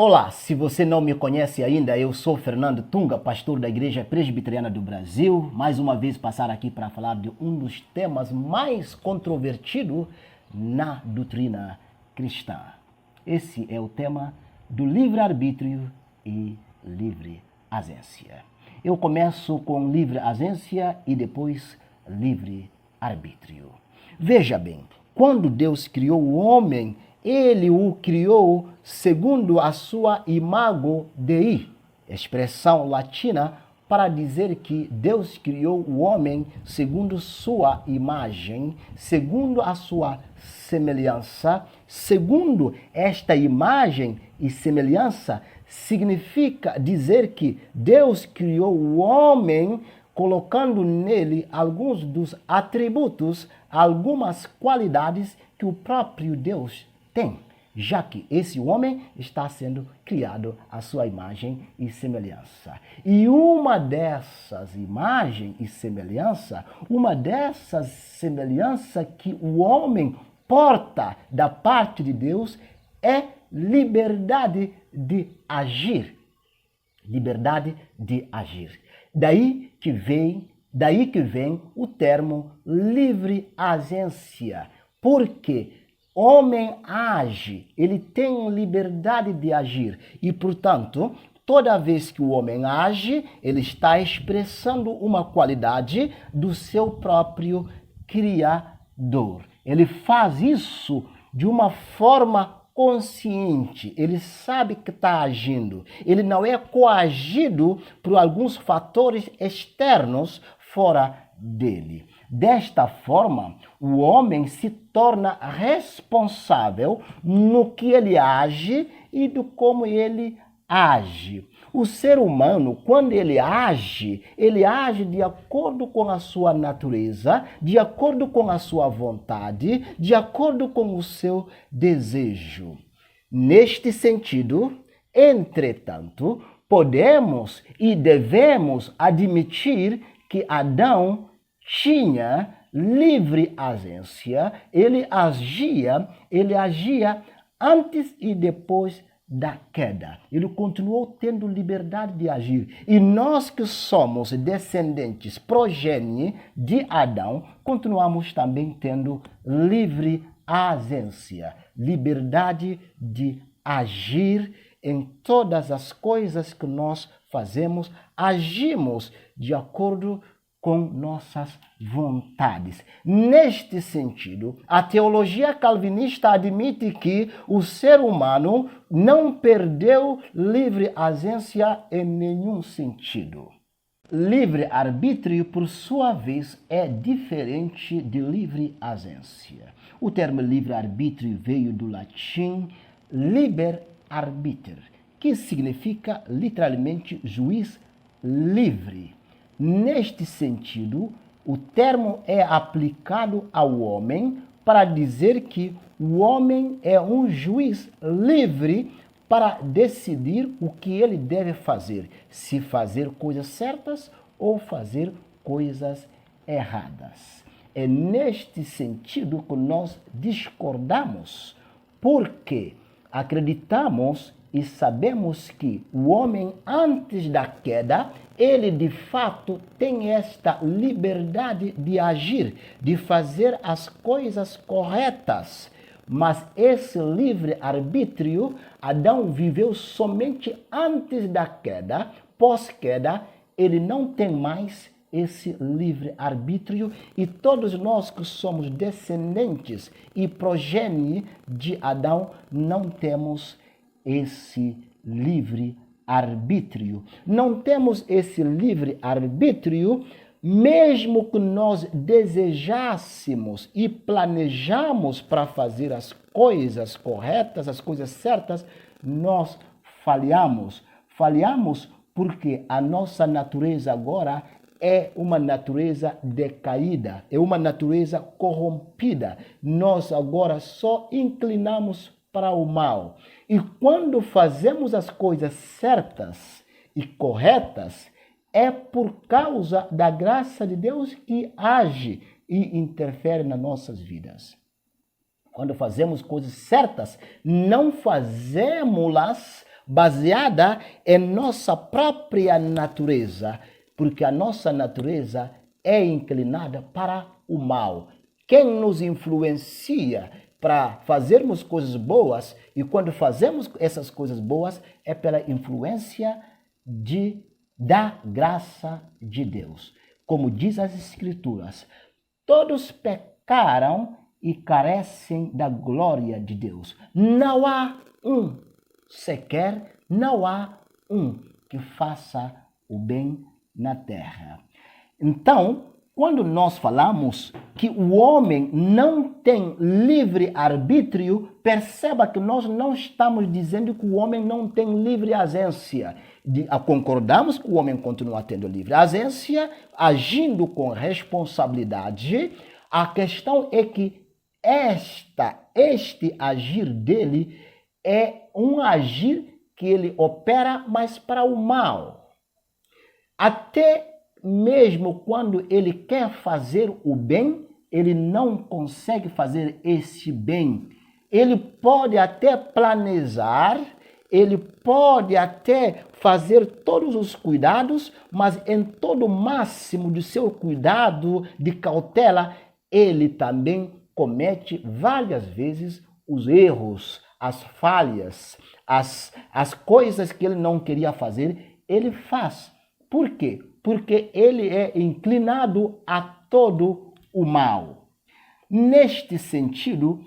Olá, se você não me conhece ainda, eu sou Fernando Tunga, pastor da Igreja Presbiteriana do Brasil. Mais uma vez passar aqui para falar de um dos temas mais controvertidos na doutrina cristã. Esse é o tema do livre-arbítrio e livre-agência. Eu começo com livre-agência e depois livre-arbítrio. Veja bem, quando Deus criou o homem, ele o criou segundo a sua imago Dei, expressão latina para dizer que Deus criou o homem segundo sua imagem, segundo a sua semelhança. Segundo esta imagem e semelhança, significa dizer que Deus criou o homem colocando nele alguns dos atributos, algumas qualidades que o próprio Deus tem, já que esse homem está sendo criado à sua imagem e semelhança. E uma dessas imagens e semelhança, que o homem porta da parte de Deus é liberdade de agir. Liberdade de agir. Daí que vem o termo livre-agência. Porque homem age, ele tem liberdade de agir e, portanto, toda vez que o homem age, ele está expressando uma qualidade do seu próprio Criador. Ele faz isso de uma forma consciente, ele sabe que está agindo, ele não é coagido por alguns fatores externos fora dele. Desta forma, o homem se torna responsável no que ele age e do como ele age. O ser humano, quando ele age de acordo com a sua natureza, de acordo com a sua vontade, de acordo com o seu desejo. Neste sentido, entretanto, podemos e devemos admitir que Adão tinha livre agência, ele agia antes e depois da queda. Ele continuou tendo liberdade de agir. E nós que somos descendentes, progenie de Adão, continuamos também tendo livre agência, liberdade de agir em todas as coisas que nós fazemos, agimos de acordo com nossas vontades. Neste sentido, a teologia calvinista admite que o ser humano não perdeu livre agência em nenhum sentido. Livre-arbítrio, por sua vez, é diferente de livre agência. O termo livre-arbítrio veio do latim liber arbiter, que significa literalmente juiz livre. Neste sentido, o termo é aplicado ao homem para dizer que o homem é um juiz livre para decidir o que ele deve fazer, se fazer coisas certas ou fazer coisas erradas. É neste sentido que nós discordamos, porque acreditamos e sabemos que o homem, antes da queda, ele de fato tem esta liberdade de agir, de fazer as coisas corretas. Mas esse livre-arbítrio, Adão viveu somente antes da queda. Pós-queda, ele não tem mais esse livre-arbítrio, e todos nós que somos descendentes e progenie de Adão não temos esse livre-arbítrio. Não temos esse livre-arbítrio, mesmo que nós desejássemos e planejamos para fazer as coisas corretas, as coisas certas, nós falhamos. Falhamos porque a nossa natureza agora é uma natureza decaída, é uma natureza corrompida. Nós agora só inclinamos para o mal. E quando fazemos as coisas certas e corretas, é por causa da graça de Deus que age e interfere nas nossas vidas. Quando fazemos coisas certas, não fazemos-las baseada em nossa própria natureza, porque a nossa natureza é inclinada para o mal. Quem nos influencia para fazermos coisas boas, e quando fazemos essas coisas boas, é pela influência da graça de Deus. Como diz as Escrituras, todos pecaram e carecem da glória de Deus. Não há sequer, não há que faça o bem na terra. Então, quando nós falamos que o homem não tem livre arbítrio, perceba que nós não estamos dizendo que o homem não tem livre agência. Concordamos que o homem continua tendo livre agência, agindo com responsabilidade. A questão é que este agir dele é um agir que ele opera, mas para o mal. Até mesmo quando ele quer fazer o bem, ele não consegue fazer esse bem. Ele pode até planejar, ele pode até fazer todos os cuidados, mas em todo o máximo de seu cuidado, de cautela, ele também comete várias vezes os erros, as falhas, as coisas que ele não queria fazer, ele faz. Por quê? Porque ele é inclinado a todo o mal. Neste sentido,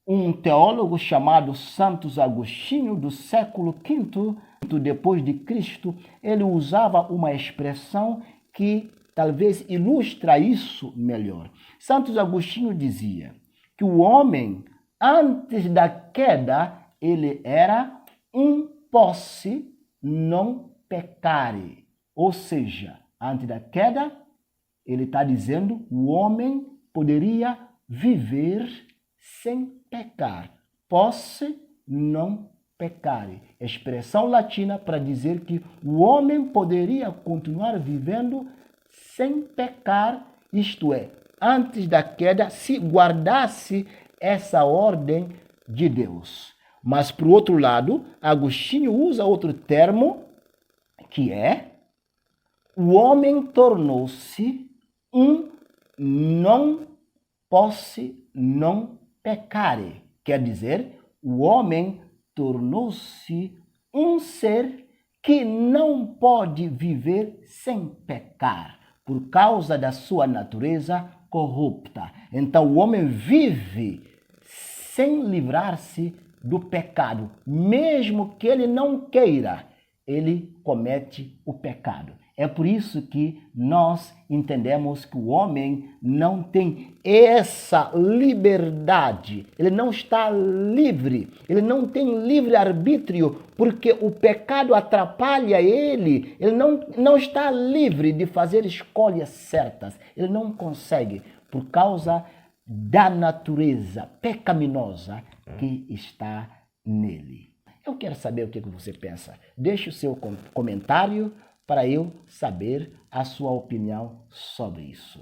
um teólogo chamado Santo Agostinho, do século V depois de Cristo, ele usava uma expressão que talvez ilustra isso melhor. Santo Agostinho dizia que o homem, antes da queda, ele era posse non peccare. Ou seja, antes da queda, ele está dizendo que o homem poderia viver sem pecar. Posse non peccare. Expressão latina para dizer que o homem poderia continuar vivendo sem pecar, isto é, antes da queda, se guardasse essa ordem de Deus. Mas, por outro lado, Agostinho usa outro termo, que é: o homem tornou-se non posse non peccare. Quer dizer, o homem tornou-se um ser que não pode viver sem pecar, por causa da sua natureza corrupta. Então, o homem vive sem livrar-se do pecado. Mesmo que ele não queira, ele comete o pecado. É por isso que nós entendemos que o homem não tem essa liberdade, ele não está livre, ele não tem livre-arbítrio, porque o pecado atrapalha ele não está livre de fazer escolhas certas, ele não consegue, por causa da natureza pecaminosa que está nele. Eu quero saber o que você pensa. Deixe o seu comentário para eu saber a sua opinião sobre isso.